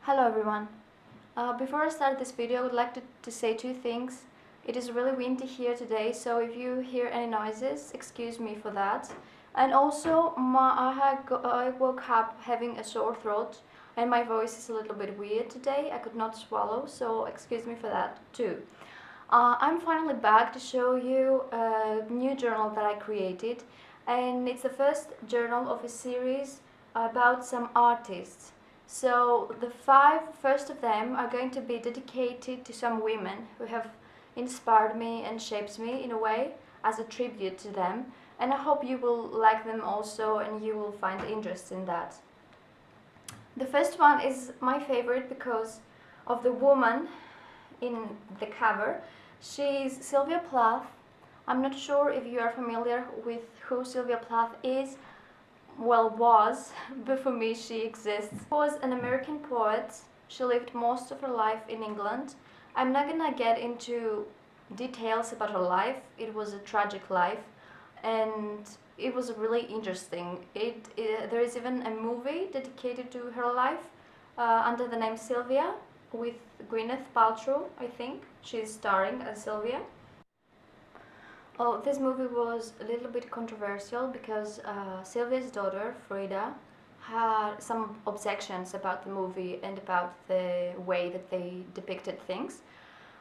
Hello everyone. Before I start this video, I would like to say two things. It is really windy here today, so if you hear any noises, excuse me for that. And also, I woke up having a sore throat and my voice is a little bit weird today. I could not swallow, so excuse me for that too. I'm finally back to show you a new journal that I created, and it's the first journal of a series about some artists. So the first of them are going to be dedicated to some women who have inspired me and shaped me in a way as a tribute to them, and I hope you will like them also and you will find interest in that. The first one is my favorite because of the woman in the cover. She's SYLVIA Plath. I'm not sure if you are familiar with who SYLVIA Plath is. Well, was, but for me she exists. She was an American poet. She lived most of her life in England. I'm not gonna get into details about her life. It was a tragic life and it was really interesting. There is even a movie dedicated to her life under the name Sylvia, with Gwyneth Paltrow, I think. She's starring as Sylvia. Oh, this movie was a little bit controversial because Sylvia's daughter, Frida, had some objections about the movie and about the way that they depicted things.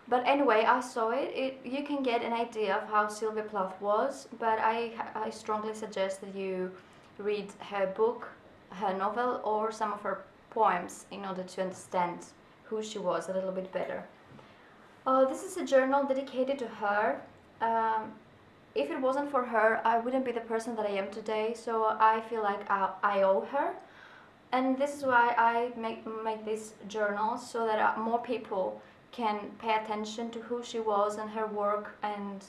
But anyway, I saw it. You can get an idea of how Sylvia Plath was, but I strongly suggest that you read her book, her novel, or some of her poems in order to understand who she was a little bit better. This is a journal dedicated to her. If it wasn't for her, I wouldn't be the person that I am today, so I feel like I owe her. And this is why I make this journal, so that more people can pay attention to who she was and her work, and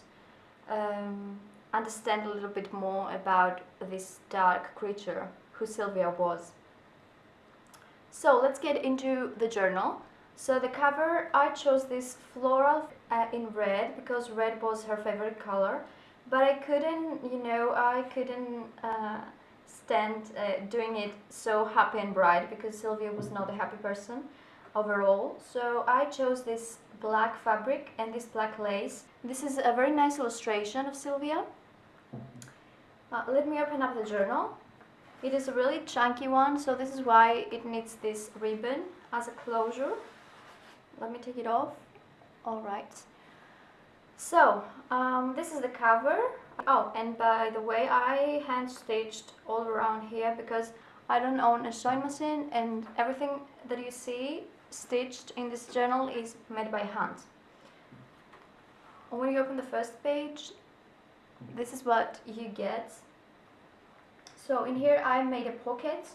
understand a little bit more about this dark creature who Sylvia was. So let's get into the journal. So the cover, I chose this floral in red because red was her favorite color, but I couldn't, stand doing it so happy and bright because Sylvia was not a happy person overall. So I chose this black fabric and this black lace. This is a very nice illustration of Sylvia. Let me open up the journal. It is a really chunky one, so this is why it needs this ribbon as a closure. Let me take it off. Alright. So, this is the cover. Oh, and by the way, I hand stitched all around here because I don't own a sewing machine, and everything that you see stitched in this journal is made by hand. When you open the first page, this is what you get. So in here I made a pocket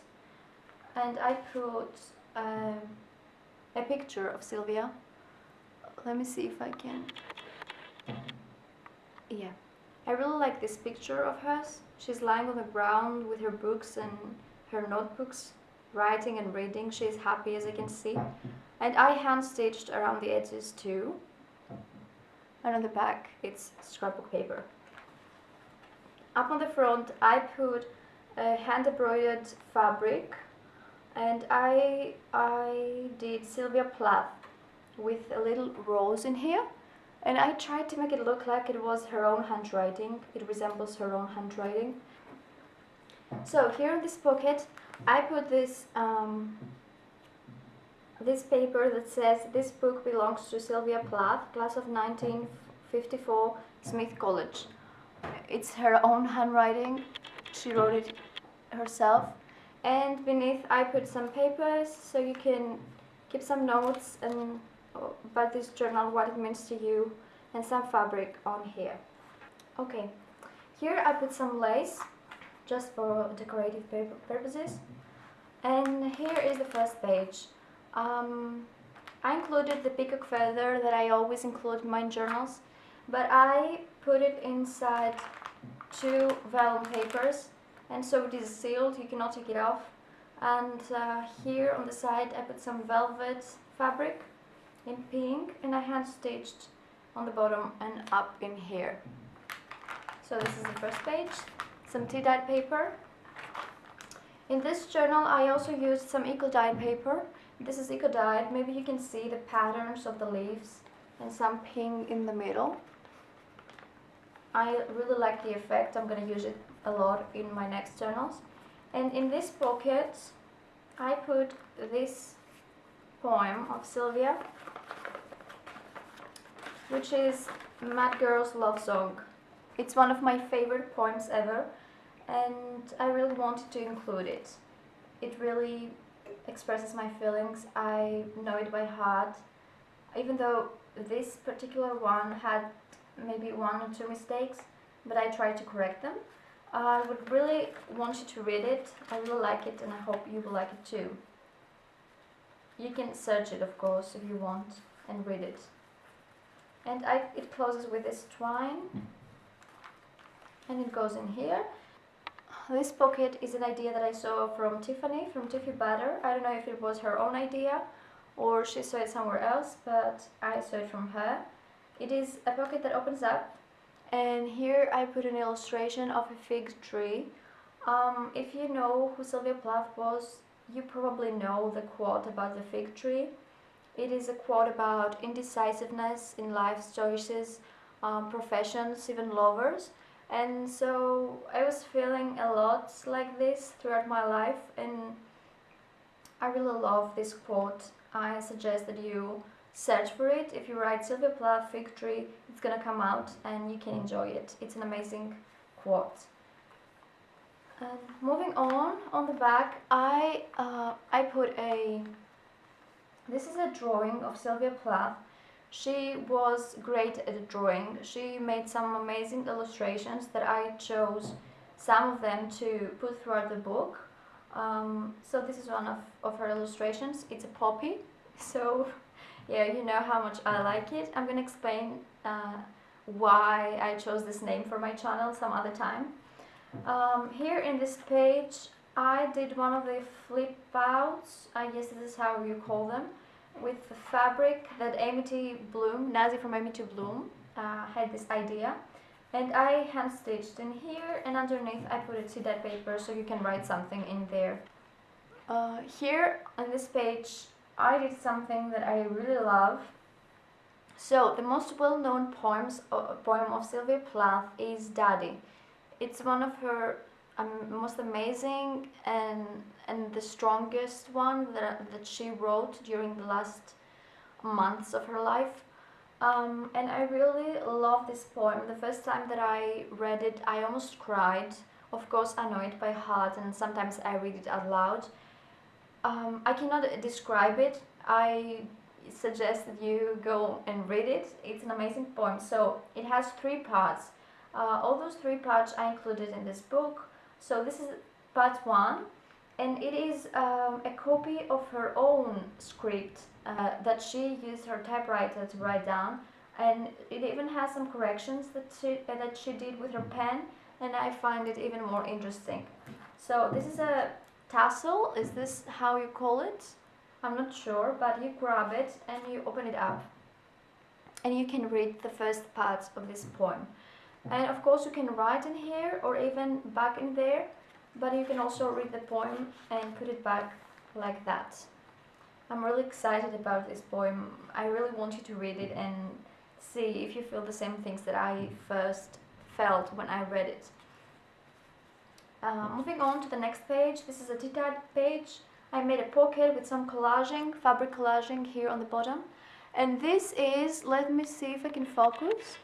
and I put a picture of Sylvia. Let me see if I can. Yeah, I really like this picture of hers. She's lying on the ground with her books and her notebooks, writing and reading. She's happy, as I can see. And I hand stitched around the edges too. And on the back it's scrapbook paper. Up on the front I put a hand embroidered fabric, and I did Sylvia Plath with a little rose in here, and I tried to make it look like it was her own handwriting. It resembles her own handwriting. So here in this pocket I put this this paper that says, "This book belongs to Sylvia Plath, class of 1954, Smith College." It's her own handwriting. She wrote it herself. And beneath I put some papers so you can keep some notes and about this journal, what it means to you, and some fabric on here. Okay, here I put some lace just for decorative purposes. And here is the first page. I included the peacock feather that I always include in my journals, but I put it inside two vellum papers, and so it is sealed, you cannot take it off. And here on the side I put some velvet fabric in pink, and I hand stitched on the bottom and up in here. So this is the first page. Some tea-dyed paper. In this journal I also used some eco-dyed paper. This is eco-dyed. Maybe you can see the patterns of the leaves and some pink in the middle. I really like the effect. I'm going to use it a lot in my next journals. And in this pocket I put this poem of Sylvia, which is Mad Girl's Love Song. It's one of my favorite poems ever, and I really wanted to include it. It really expresses my feelings. I know it by heart, even though this particular one had maybe 1 or 2 mistakes, but I tried to correct them. I would really want you to read it. I really like it, and I hope you will like it too. You can search it, of course, if you want, and read it. And it closes with this twine, and it goes in here. This pocket is an idea that I saw from Tiffany, from Tiffy Butter. I don't know if it was her own idea or she saw it somewhere else, but I saw it from her. It is a pocket that opens up, and here I put an illustration of a fig tree. If you know who Sylvia Plath was, you probably know the quote about the fig tree. It is a quote about indecisiveness in life's choices, professions, even lovers. And so I was feeling a lot like this throughout my life, and I really love this quote. I suggest that you search for it. If you write Sylvia Plath fig tree, it's gonna come out and you can enjoy it. It's an amazing quote. And moving on the back, I put this is a drawing of Sylvia Plath. She was great at drawing. She made some amazing illustrations that I chose some of them to put throughout the book. So this is one of her illustrations. It's a poppy. So yeah, you know how much I like it. I'm gonna explain why I chose this name for my channel some other time. Here in this page I did one of the flip outs, I guess this is how you call them, with the fabric that Amity Bloom, Nazi from Amity Bloom, had this idea, and I hand stitched in here, and underneath I put a tea-dyed paper so you can write something in there. Here on this page I did something that I really love. So the most well-known poem of Sylvia Plath is Daddy. It's one of her most amazing and the strongest one that she wrote during the last months of her life. And I really love this poem. The first time that I read it, I almost cried. Of course, I know it by heart, and sometimes I read it out loud. I cannot describe it. I suggest that you go and read it. It's an amazing poem. So it has 3 parts. All those 3 parts I included in this book. So this is part 1, and it is a copy of her own script that she used her typewriter to write down, and it even has some corrections that she did with her pen, and I find it even more interesting. So this is a tassel. Is this how you call it? I'm not sure, but you grab it and you open it up, and you can read the first part of this poem. And of course you can write in here or even back in there, but you can also read the poem and put it back like that. I'm really excited about this poem. I really want you to read it and see if you feel the same things that I first felt when I read it. Moving on to the next page, this is a tea-dyed page. I made a pocket with some collaging, fabric collaging here on the bottom. And this is, let me see if I can focus.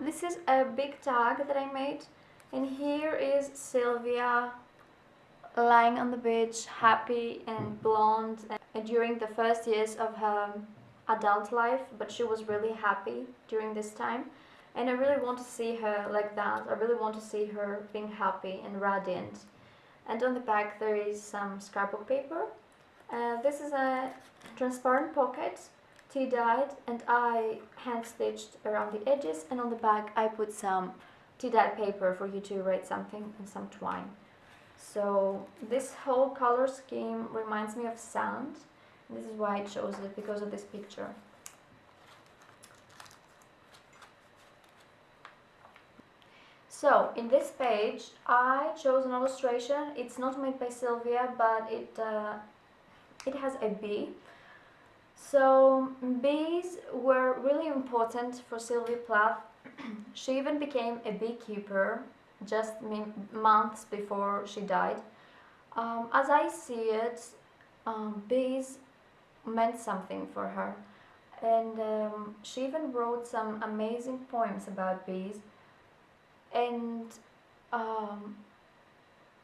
This is a big tag that I made, and here is Sylvia lying on the beach, happy and blonde, and during the first years of her adult life, but she was really happy during this time, and I really want to see her like that. I really want to see her being happy and radiant. And on the back there is some scrapbook paper. This is a transparent pocket, tea-dyed, and I hand-stitched around the edges, and on the back I put some tea-dyed paper for you to write something and some twine. So this whole color scheme reminds me of sand. This is why I chose it, because of this picture. So in this page I chose an illustration. It's not made by Sylvia, but it has a bee. So bees were really important for Sylvia Plath. She even became a beekeeper just months before she died. As I see it, bees meant something for her, and she even wrote some amazing poems about bees. And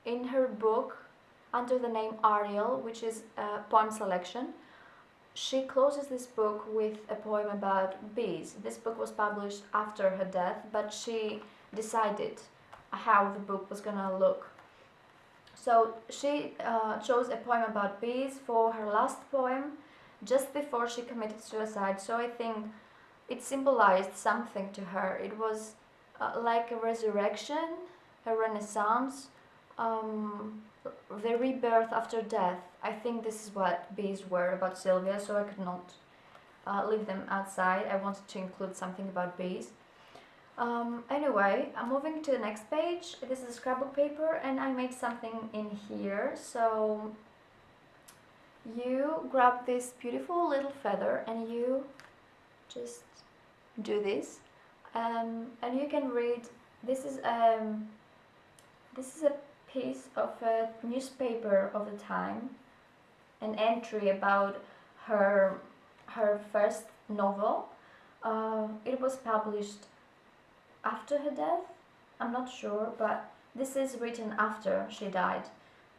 in her book, under the name Ariel, which is a poem selection, she closes this book with a poem about bees. This book was published after her death, but she decided how the book was gonna look. So she chose a poem about bees for her last poem, just before she committed suicide. So I think it symbolized something to her. It was like a resurrection, a renaissance, the rebirth after death. I think this is what bees were about Sylvia, so I could not leave them outside. I wanted to include something about bees. Anyway, I'm moving to the next page. This is a scrapbook paper, and I made something in here. So you grab this beautiful little feather and you just do this, and you can read. This is a piece of a newspaper of the time, an entry about her first novel. It was published after her death, I'm not sure, but this is written after she died.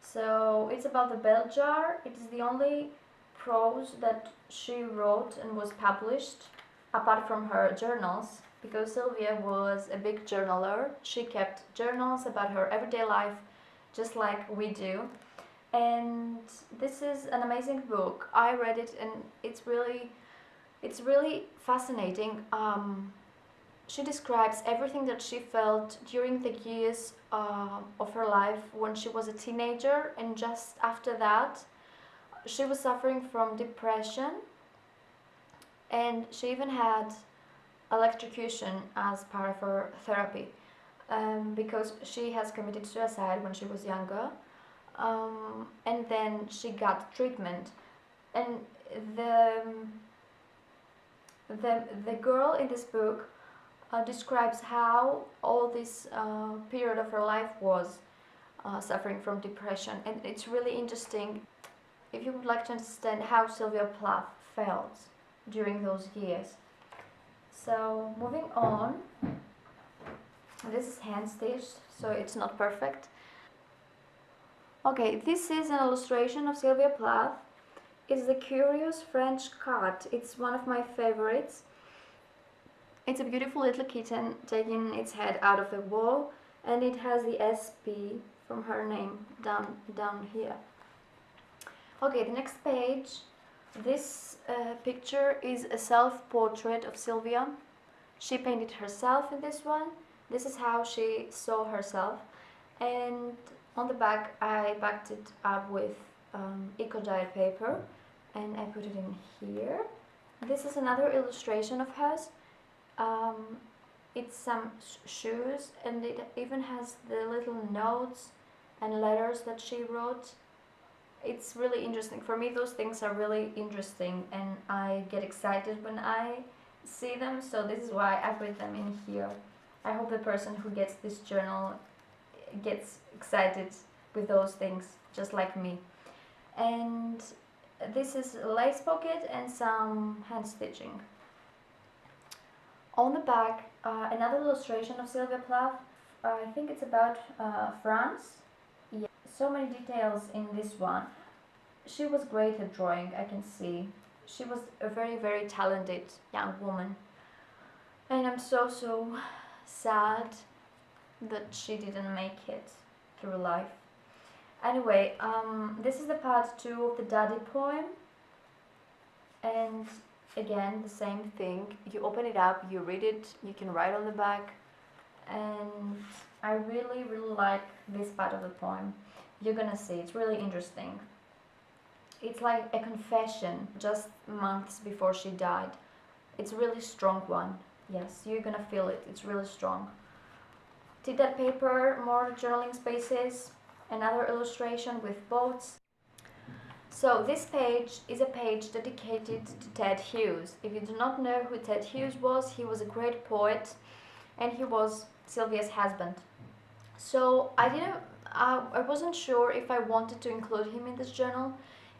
So it's about the bell jar. It is the only prose that she wrote and was published apart from her journals, because Sylvia was a big journaler. She kept journals about her everyday life, just like we do. And this is an amazing book. I read it and it's really fascinating. She describes everything that she felt during the years of her life when she was a teenager, and just after that she was suffering from depression, and she even had electrocution as part of her therapy, because she has committed suicide when she was younger, and then she got treatment. And the girl in this book describes how all this period of her life was suffering from depression, and it's really interesting if you would like to understand how Sylvia Plath felt during those years. So moving on, this is hand stitched, so it's not perfect. Okay, this is an illustration of Sylvia Plath. It's the curious French cat. It's one of my favorites. It's a beautiful little kitten taking its head out of the wall, and it has the SP from her name down here. Okay, the next page. This picture is a self-portrait of Sylvia. She painted herself in this one. This is how she saw herself, and on the back I backed it up with eco-dyed paper, and I put it in here. This is another illustration of hers. It's some shoes, and it even has the little notes and letters that she wrote. It's really interesting. For me, those things are really interesting, and I get excited when I see them, so this is why I put them in here. I hope the person who gets this journal gets excited with those things, just like me. And this is a lace pocket and some hand stitching. On the back, another illustration of Sylvia Plath. I think it's about France. Yeah. So many details in this one. She was great at drawing, I can see. She was a very, very talented young woman. And I'm so sad that she didn't make it through life. Anyway, this is the part 2 of the Daddy poem. And again, the same thing. You open it up, you read it, you can write on the back. And I really like this part of the poem. You're gonna see, it's really interesting. It's like a confession just months before she died. It's a really strong one. Yes, you're gonna feel it. It's really strong. Tea paper, more journaling spaces, another illustration with boats. So this page is a page dedicated to Ted Hughes. If you do not know who Ted Hughes was, he was a great poet and he was Sylvia's husband. So I wasn't sure if I wanted to include him in this journal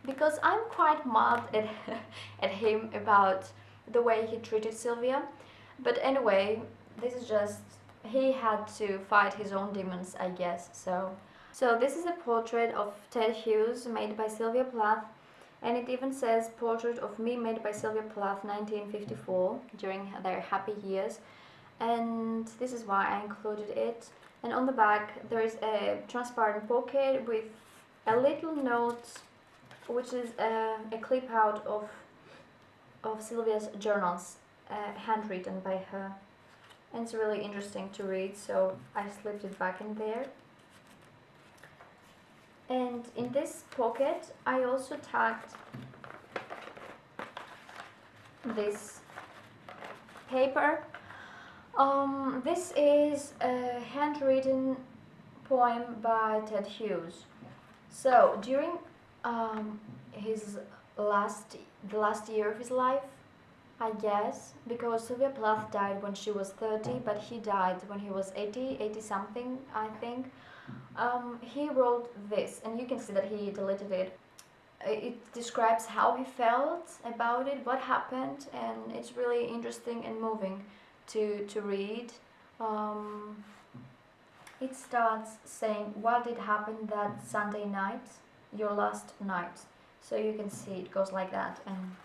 because I'm quite mad at him about the way he treated Sylvia. But anyway, this is just, he had to fight his own demons, I guess. So this is a portrait of Ted Hughes made by Sylvia Plath, and it even says portrait of me made by Sylvia Plath 1954 during their happy years, and this is why I included it. And on the back there is a transparent pocket with a little note, which is a clip out of Sylvia's journals, handwritten by her, and it's really interesting to read, so I slipped it back in there. And in this pocket I also tagged this paper. This is a handwritten poem by Ted Hughes. So during the last year of his life, I guess, because Sylvia Plath died when she was 30, but he died when he was 80 something, I think. He wrote this, and you can see that he deleted it. It describes how he felt about it, what happened, and it's really interesting and moving to read. It starts saying, what did happen that Sunday night, your last night. So you can see it goes like that, and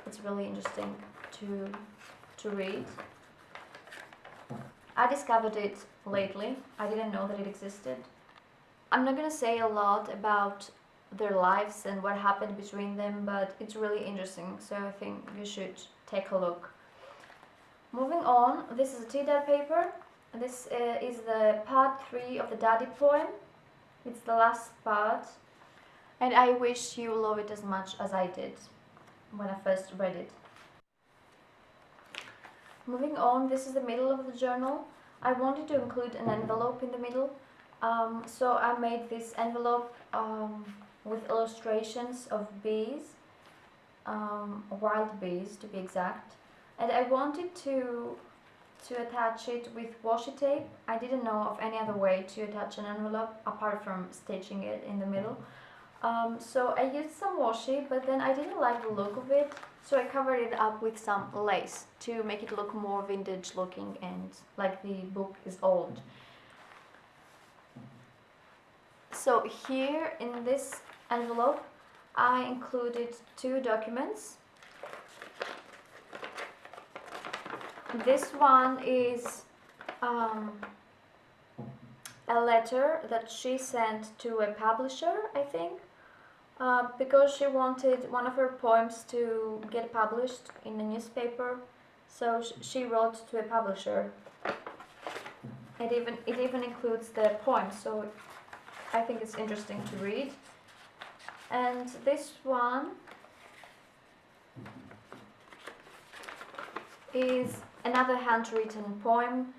it's really interesting to read. I discovered it lately. I didn't know that it existed. I'm not gonna say a lot about their lives and what happened between them, but it's really interesting, so I think you should take a look. Moving on, this is a tea dye paper. This is the part 3 of the Daddy poem. It's the last part, and I wish you love it as much as I did when I first read it. Moving on, this is the middle of the journal. I wanted to include an envelope in the middle, so I made this envelope with illustrations of bees, wild bees to be exact, and I wanted to attach it with washi tape. I didn't know of any other way to attach an envelope apart from stitching it in the middle. So I used some washi, but then I didn't like the look of it, so I covered it up with some lace to make it look more vintage looking and like the book is old. So here in this envelope I included 2 documents. This one is a letter that she sent to a publisher, I think, because she wanted one of her poems to get published in a newspaper, so she wrote to a publisher. It even includes the poem, so I think it's interesting to read. And this one is another handwritten poem.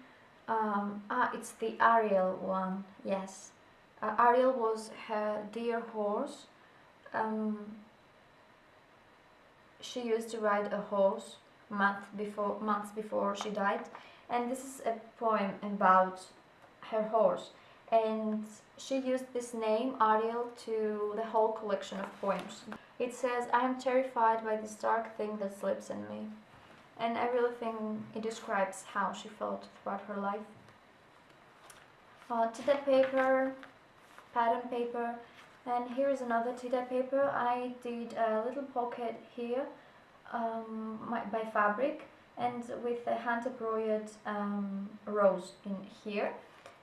It's the Ariel one, yes. Ariel was her dear horse. She used to ride a horse months before she died, and this is a poem about her horse, and she used this name Ariel to the whole collection of poems. It says, I am terrified by this dark thing that sleeps in me, and I really think it describes how she felt throughout her life. Tea dye paper, pattern paper, and here is another tea dye paper. I did a little pocket here by fabric, and with a hand embroidered rose in here,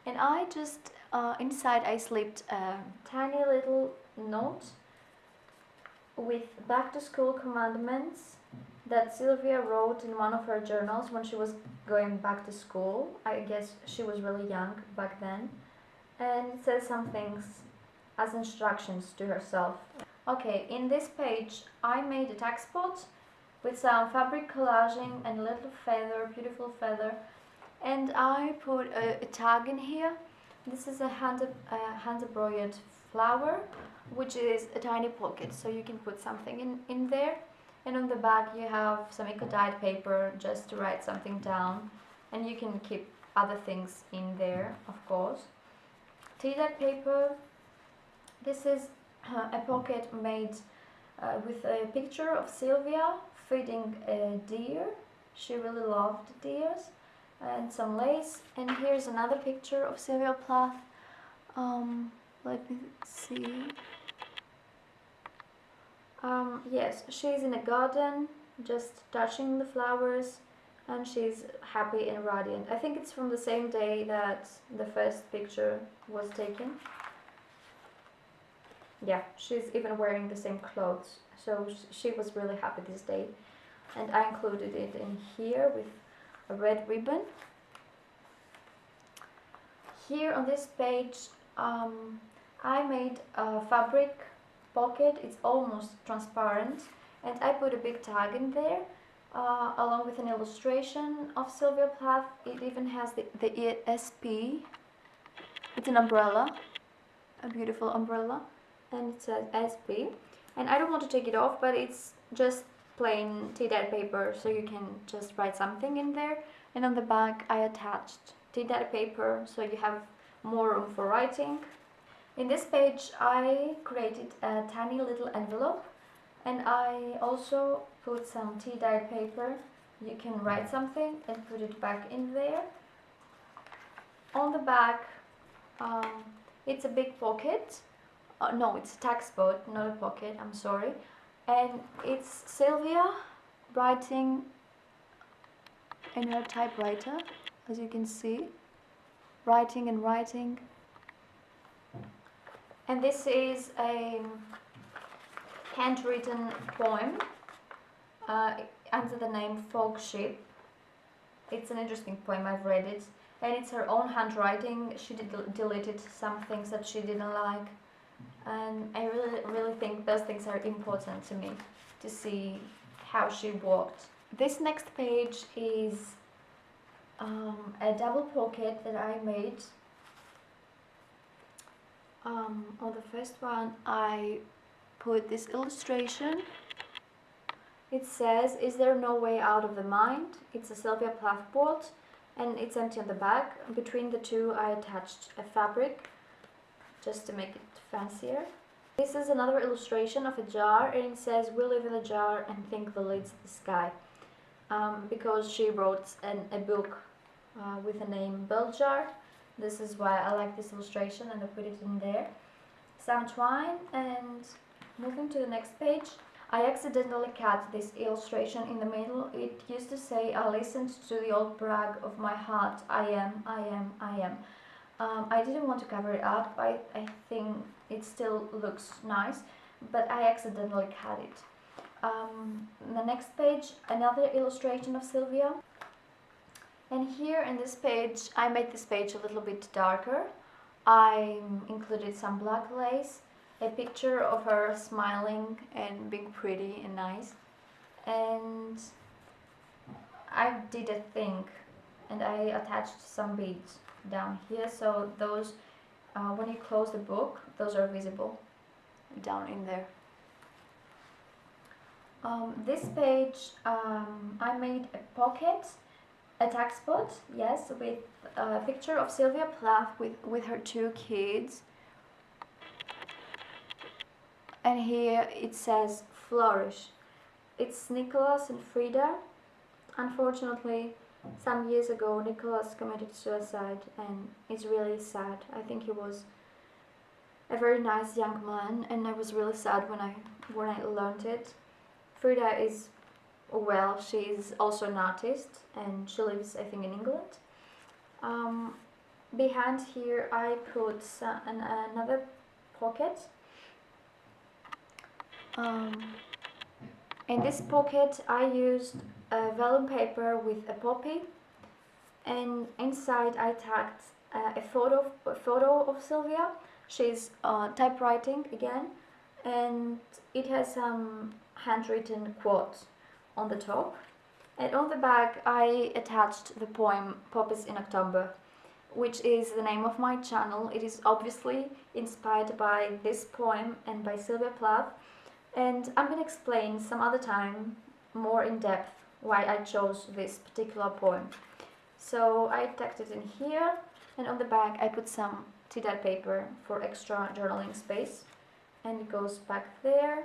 and I just inside I slipped a tiny little note with back to school commandments that Sylvia wrote in one of her journals when she was going back to school. I guess she was really young back then, and it says some things as instructions to herself. Okay, in this page I made a text spot with some fabric collaging and a little feather, beautiful feather, And I put a tag in here. This is a hand embroidered flower, which is a tiny pocket, so you can put something in there. And on the back you have some eco-dyed paper just to write something down, and you can keep other things in there, of course. Tea-dyed paper. This is a pocket made with a picture of Sylvia feeding a deer. She really loved deers. And some lace. And here's another picture of Sylvia Plath. Let me see. Yes, she's in a garden, just touching the flowers, and she's happy and radiant. I think it's from the same day that the first picture was taken. Yeah, she's even wearing the same clothes, so she was really happy this day. And I included it in here with a red ribbon. Here on this page, I made a fabric pocket. It's almost transparent, and I put a big tag in there, along with an illustration of Sylvia Plath. It even has the ESP. It's an umbrella, a beautiful umbrella, and it says SP. And I don't want to take it off, but it's just plain tea-dyed paper, so you can just write something in there. And on the back I attached tea-dyed paper, so you have more room for writing. In this page I created a tiny little envelope, and I also put some tea-dyed paper. You can write something and put it back in there. On the back it's a big pocket. No, it's a tag spot, not a pocket, I'm sorry. And it's Sylvia writing in her typewriter, as you can see, writing and writing. And this is a handwritten poem under the name Fog Ship. It's an interesting poem, I've read it, and it's her own handwriting. She deleted some things that she didn't like, and I really think those things are important to me, to see how she worked. This next page is a double pocket that I made. On the first one I put this illustration. It says, "Is there no way out of the mind?" It's a Sylvia Plath board, and it's empty on the back. Between the two I attached a fabric just to make it fancier. This is another illustration of a jar, and it says, "We live in a jar and think the lid's the sky," because she wrote a book with the name Bell Jar. This is why I like this illustration, and I put it in there. Some twine. And moving to the next page, I accidentally cut this illustration in the middle. It used to say, "I listened to the old brag of my heart, I am, I am, I am." I didn't want to cover it up. I think it still looks nice, but I accidentally cut it. The next page, another illustration of Sylvia. And here in this page, I made this page a little bit darker. I included some black lace, a picture of her smiling and being pretty and nice. And I did a thing, and I attached some beads down here, so those, when you close the book, those are visible down in there. This page, I made a pocket, a tag spot, yes, with a picture of Sylvia Plath with her two kids. And here it says "Flourish." It's Nicholas and Frida. Unfortunately, some years ago Nicholas committed suicide, and it's really sad. I think he was a very nice young man, and I was really sad when I learned it. Frida is, well, she's also an artist, and she lives, I think, in England. Behind here I put another pocket. In this pocket I used vellum paper with a poppy, and inside I tagged a photo of Sylvia. She's typewriting again, and it has some handwritten quotes on the top. And on the back I attached the poem Poppies in October, which is the name of my channel. It is obviously inspired by this poem and by Sylvia Plath, and I'm gonna explain some other time more in depth why I chose this particular poem. So I tucked it in here, and on the back I put some tea-dyed paper for extra journaling space, and it goes back there.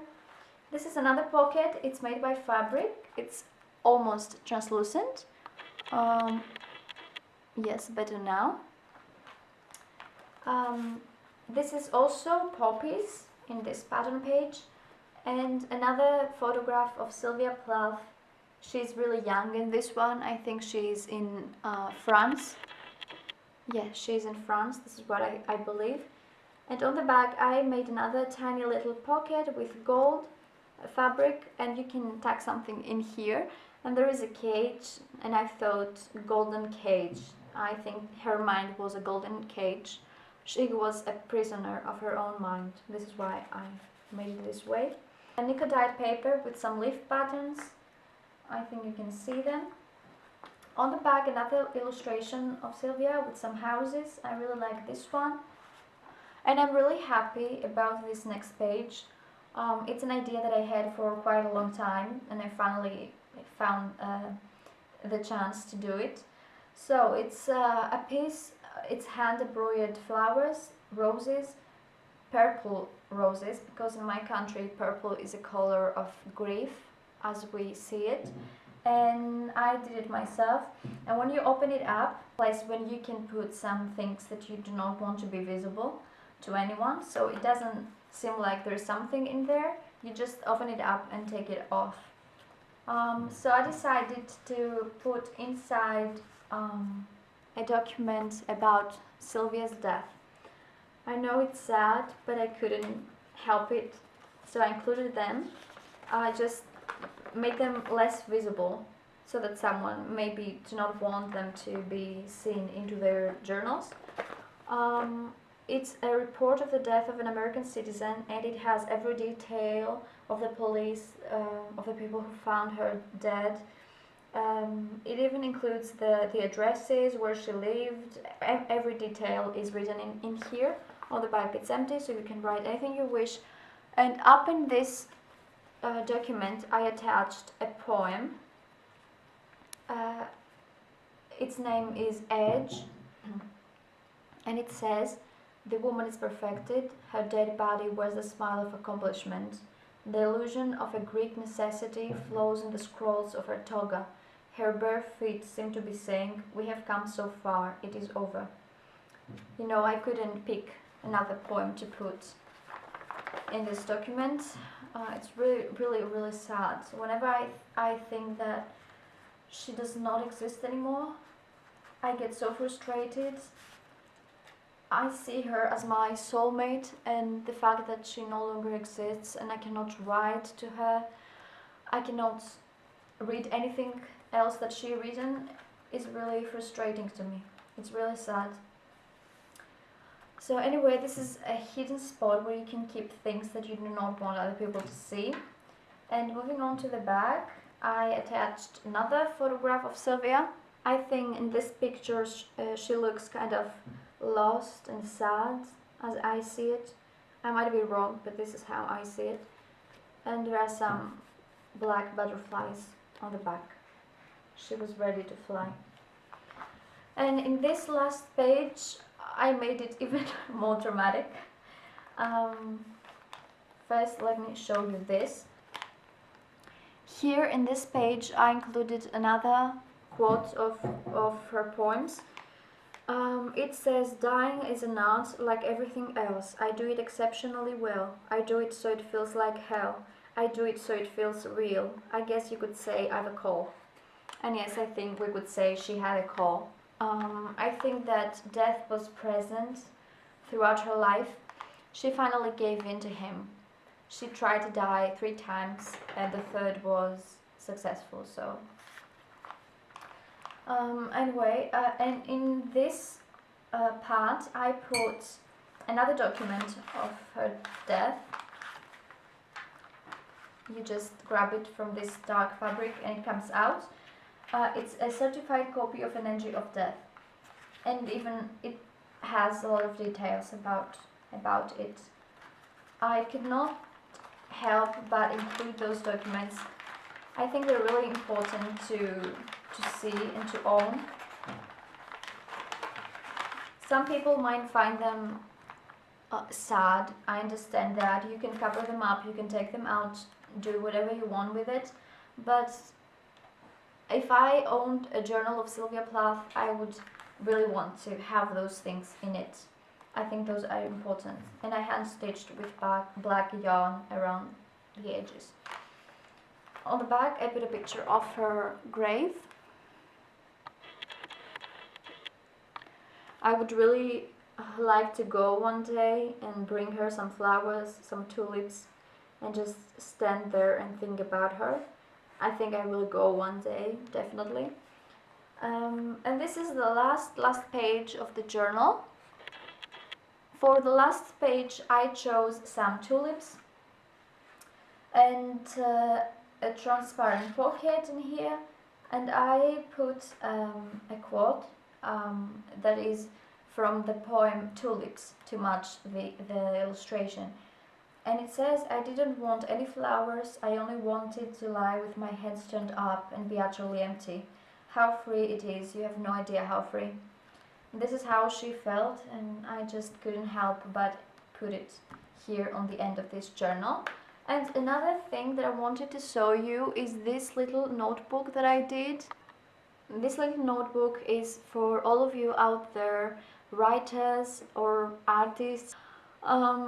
This is another pocket. It's made by fabric. It's almost translucent. Yes, better now. This is also poppies in this pattern page, and another photograph of Sylvia Plath. She's really young in this one. I think she's in France. Yeah, she's in France. This is what I believe. And on the back I made another tiny little pocket with gold fabric, and you can tack something in here. And there is a cage, and I thought golden cage. I think her mind was a golden cage. She was a prisoner of her own mind. This is why I made it this way. A nickel dyed paper with some leaf patterns. I think you can see them. On the back another illustration of Sylvia with some houses. I really like this one. And I'm really happy about this next page. It's an idea that I had for quite a long time, and I finally found the chance to do it. So it's a piece, it's hand embroidered flowers, roses, purple roses, because in my country purple is a color of grief as we see it. And I did it myself. And when you open it up, place when you can put some things that you do not want to be visible to anyone, so it doesn't seem like there's something in there. You just open it up and take it off. So I decided to put inside a document about Sylvia's death. I know it's sad, but I couldn't help it, so I included them. I just made them less visible so that someone maybe do not want them to be seen into their journals. It's a report of the death of an American citizen, and it has every detail of the police, of the people who found her dead. It even includes the addresses, where she lived. Every detail is written in here. On the back it's empty, so you can write anything you wish. And up in this document I attached a poem. Its name is Edge, and it says, "The woman is perfected, her dead body wears the smile of accomplishment. The illusion of a Greek necessity flows in the scrolls of her toga. Her bare feet seem to be saying, 'We have come so far, it is over.'" You know, I couldn't pick another poem to put in this document. It's really sad. Whenever I think that she does not exist anymore, I get so frustrated. I see her as my soulmate, and the fact that she no longer exists and I cannot write to her, I cannot read anything else that she written, is really frustrating to me. It's really sad. So anyway, this is a hidden spot where you can keep things that you do not want other people to see. And moving on to the back, I attached another photograph of Sylvia. I think in this picture she looks kind of lost and sad as I see it. I might be wrong, but this is how I see it. And there are some black butterflies on the back. She was ready to fly. And in this last page I made it even more dramatic. First let me show you this. Here in this page I included another quote of her poems. It says, "Dying is an art like everything else. I do it exceptionally well. I do it so it feels like hell. I do it so it feels real. I guess you could say I've a call." And yes, I think we could say she had a call. I think that death was present throughout her life. She finally gave in to him. She tried to die 3 times, and the third was successful. So anyway, and in this part I put another document of her death. You just grab it from this dark fabric and it comes out. It's a certified copy of An Energy of Death, and even it has a lot of details about it. I could not help but include those documents. I think they're really important to see and to own. Some people might find them sad. I understand that. You can cover them up, you can take them out, do whatever you want with it. But if I owned a journal of Sylvia Plath, I would really want to have those things in it. I think those are important. And I hand stitched with black yarn around the edges. On the back I put a picture of her grave. I would really like to go one day and bring her some flowers, some tulips, and just stand there and think about her. I think I will go one day, definitely. And this is the last page of the journal. For the last page I chose some tulips and a transparent pocket in here, and I put a quote that is from the poem Tulips to match the illustration. And it says, "I didn't want any flowers, I only wanted to lie with my head turned up and be utterly empty. How free it is, you have no idea how free." And this is how she felt, and I just couldn't help but put it here on the end of this journal. And another thing that I wanted to show you is this little notebook that I did. This little notebook is for all of you out there, writers or artists.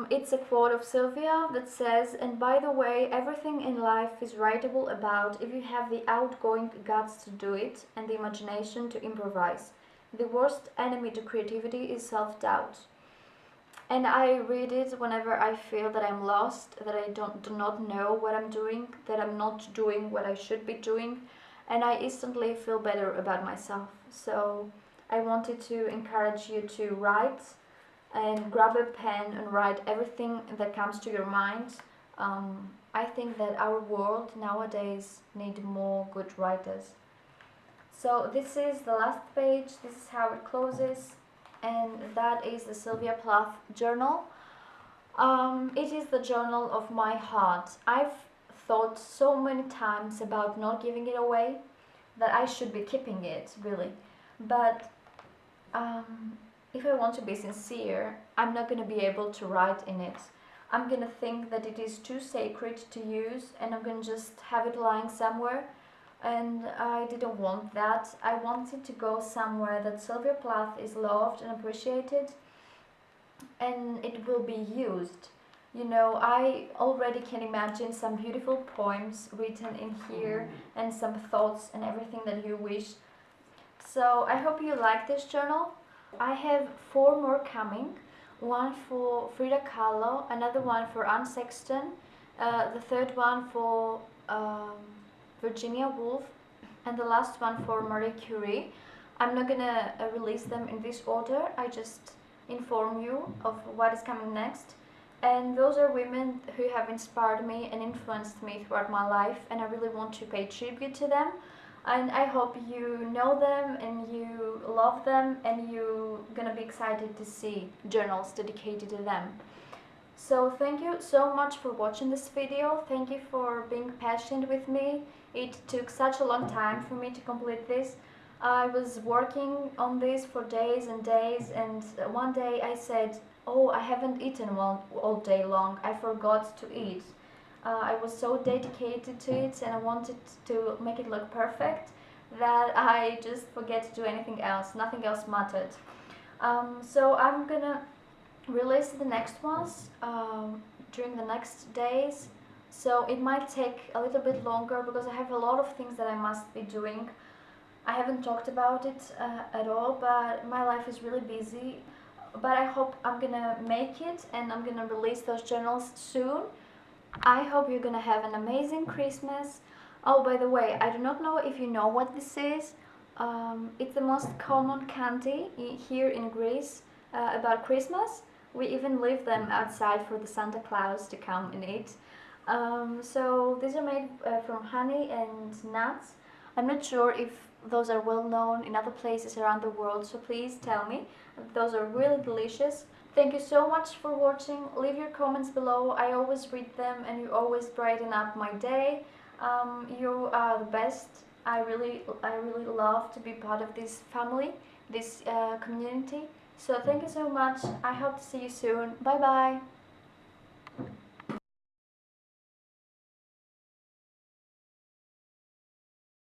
It's a quote of Sylvia that says, "And by the way, everything in life is writable about if you have the outgoing guts to do it and the imagination to improvise. The worst enemy to creativity is self-doubt." And I read it whenever I feel that I'm lost, that I do not know what I'm doing, that I'm not doing what I should be doing, and I instantly feel better about myself. So I wanted to encourage you to write and grab a pen and write everything that comes to your mind. I think that our world nowadays needs more good writers. So this is the last page, this is how it closes, and that is the Sylvia Plath journal. It is the journal of my heart. I've thought so many times about not giving it away, that I should be keeping it, really. But if I want to be sincere, I'm not going to be able to write in it. I'm going to think that it is too sacred to use, and I'm going to just have it lying somewhere. And I didn't want that. I wanted to go somewhere that Sylvia Plath is loved and appreciated, and it will be used. You know, I already can imagine some beautiful poems written in here and some thoughts and everything that you wish. So I hope you like this journal. I have 4 more coming. One for Frida Kahlo, another one for Anne Sexton, the third one for Virginia Woolf, and the last one for Marie Curie. I'm not gonna release them in this order, I just inform you of what is coming next. And those are women who have inspired me and influenced me throughout my life, and I really want to pay tribute to them. And I hope you know them and you love them, and you're gonna be excited to see journals dedicated to them. So thank you so much for watching this video. Thank you for being patient with me. It took such a long time for me to complete this. I was working on this for days and days, and one day I said, "Oh, I haven't eaten all day long. I forgot to eat." I was so dedicated to it, and I wanted to make it look perfect, that I just forget to do anything else. Nothing else mattered. So I'm gonna release the next ones during the next days. So it might take a little bit longer because I have a lot of things that I must be doing. I haven't talked about it at all, but my life is really busy. But I hope I'm gonna make it, and I'm gonna release those journals soon. I hope you're gonna have an amazing Christmas. Oh, by the way, I do not know if you know what this is. It's the most common candy here in Greece about Christmas. We even leave them outside for the Santa Claus to come and eat. So these are made from honey and nuts. I'm not sure if those are well known in other places around the world, so please tell me. Those are really delicious. Thank you so much for watching. Leave your comments below. I always read them and you always brighten up my day. You are the best. I really love to be part of this family, this community. So thank you so much. I hope to see you soon. Bye bye.